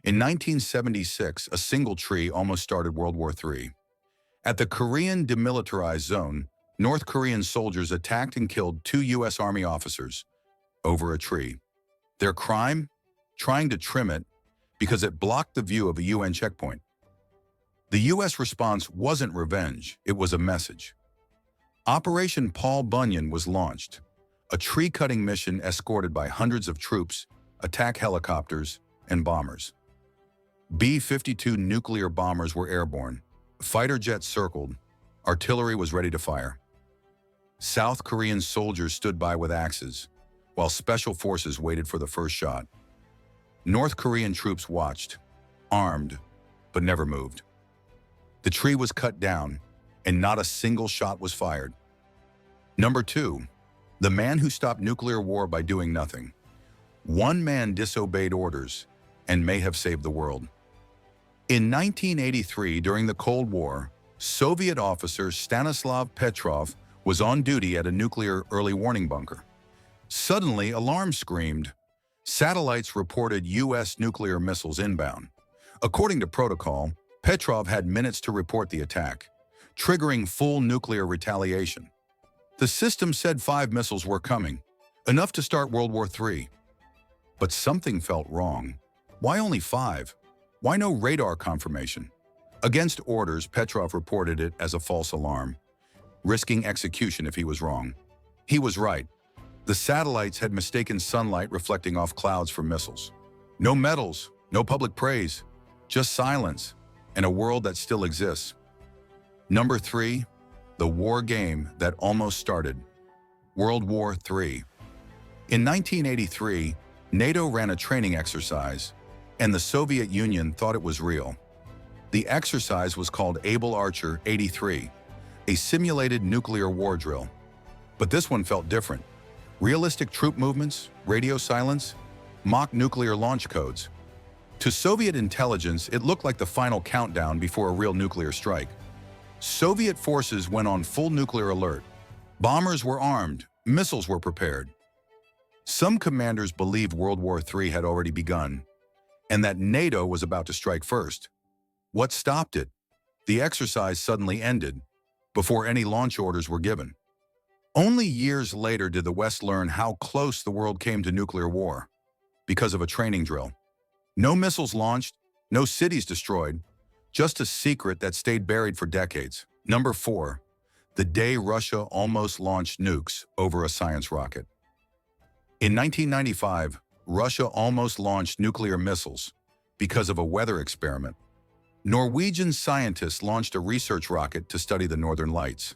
In 1976, a single tree almost started World War III. At the Korean Demilitarized Zone, North Korean soldiers attacked and killed 2 U.S. Army officers over a tree. Their crime? Trying to trim it because it blocked the view of a UN checkpoint. The U.S. response wasn't revenge, it was a message. Operation Paul Bunyan was launched, a tree-cutting mission escorted by hundreds of troops, attack helicopters, and bombers. B-52 nuclear bombers were airborne, fighter jets circled, artillery was ready to fire. South Korean soldiers stood by with axes, while special forces waited for the first shot. North Korean troops watched, armed, but never moved. The tree was cut down, and not a single shot was fired. Number 2, the man who stopped nuclear war by doing nothing. One man disobeyed orders and may have saved the world. In 1983, during the Cold War, Soviet officer Stanislav Petrov was on duty at a nuclear early warning bunker. Suddenly, alarms screamed. Satellites reported U.S. nuclear missiles inbound. According to protocol, Petrov had minutes to report the attack, triggering full nuclear retaliation. The system said 5 missiles were coming, enough to start World War III. But something felt wrong. Why only 5? Why no radar confirmation? Against orders, Petrov reported it as a false alarm, risking execution if he was wrong. He was right. The satellites had mistaken sunlight reflecting off clouds for missiles. No medals, no public praise, just silence, and a world that still exists. Number 3, the war game that almost started. World War III. In 1983, NATO ran a training exercise, and the Soviet Union thought it was real. The exercise was called Able Archer 83, a simulated nuclear war drill. But this one felt different. Realistic troop movements, radio silence, mock nuclear launch codes. To Soviet intelligence, it looked like the final countdown before a real nuclear strike. Soviet forces went on full nuclear alert. Bombers were armed, missiles were prepared. Some commanders believed World War III had already begun, and that NATO was about to strike first. What stopped it? The exercise suddenly ended, before any launch orders were given. Only years later did the West learn how close the world came to nuclear war, because of a training drill. No missiles launched, no cities destroyed, just a secret that stayed buried for decades. Number 4, the day Russia almost launched nukes over a science rocket. In 1995, Russia almost launched nuclear missiles because of a weather experiment. Norwegian scientists launched a research rocket to study the Northern Lights.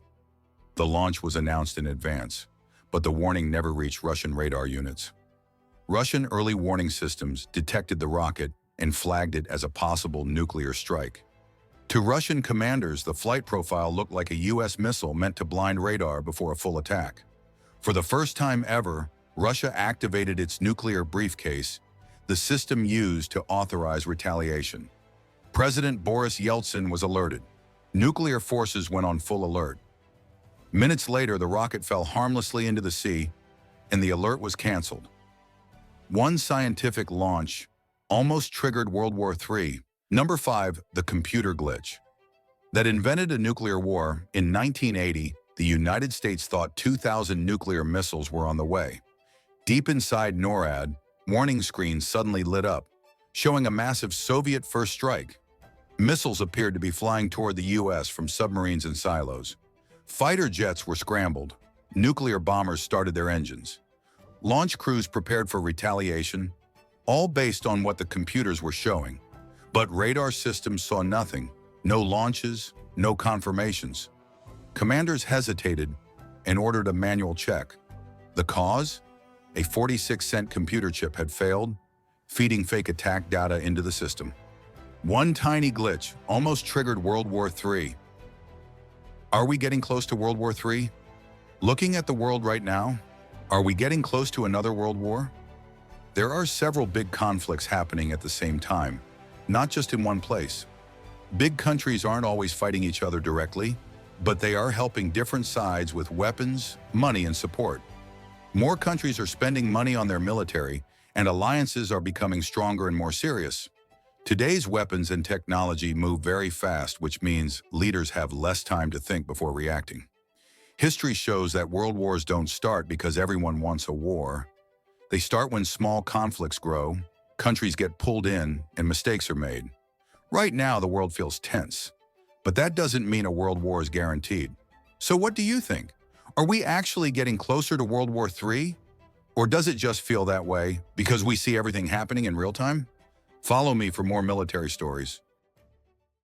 The launch was announced in advance, but the warning never reached Russian radar units. Russian early warning systems detected the rocket and flagged it as a possible nuclear strike. To Russian commanders, the flight profile looked like a U.S. missile meant to blind radar before a full attack. For the first time ever, Russia activated its nuclear briefcase, the system used to authorize retaliation. President Boris Yeltsin was alerted. Nuclear forces went on full alert. Minutes later, the rocket fell harmlessly into the sea, and the alert was canceled. One scientific launch almost triggered World War III. Number 5, the computer glitch. That invented a nuclear war. In 1980, the United States thought 2,000 nuclear missiles were on the way. Deep inside NORAD, warning screens suddenly lit up, showing a massive Soviet first strike. Missiles appeared to be flying toward the U.S. from submarines and silos. Fighter jets were scrambled. Nuclear bombers started their engines. Launch crews prepared for retaliation, all based on what the computers were showing. But radar systems saw nothing. No launches, no confirmations. Commanders hesitated and ordered a manual check. The cause? A 46-cent computer chip had failed, feeding fake attack data into the system. One tiny glitch almost triggered World War III. Are we getting close to World War III? Looking at the world right now, are we getting close to another world war? There are several big conflicts happening at the same time, not just in one place. Big countries aren't always fighting each other directly, but they are helping different sides with weapons, money, and support. More countries are spending money on their military, and alliances are becoming stronger and more serious. Today's weapons and technology move very fast, which means leaders have less time to think before reacting. History shows that world wars don't start because everyone wants a war. They start when small conflicts grow, countries get pulled in, and mistakes are made. Right now, the world feels tense, but that doesn't mean a world war is guaranteed. So what do you think? Are we actually getting closer to World War III? Or does it just feel that way because we see everything happening in real time? Follow me for more military stories.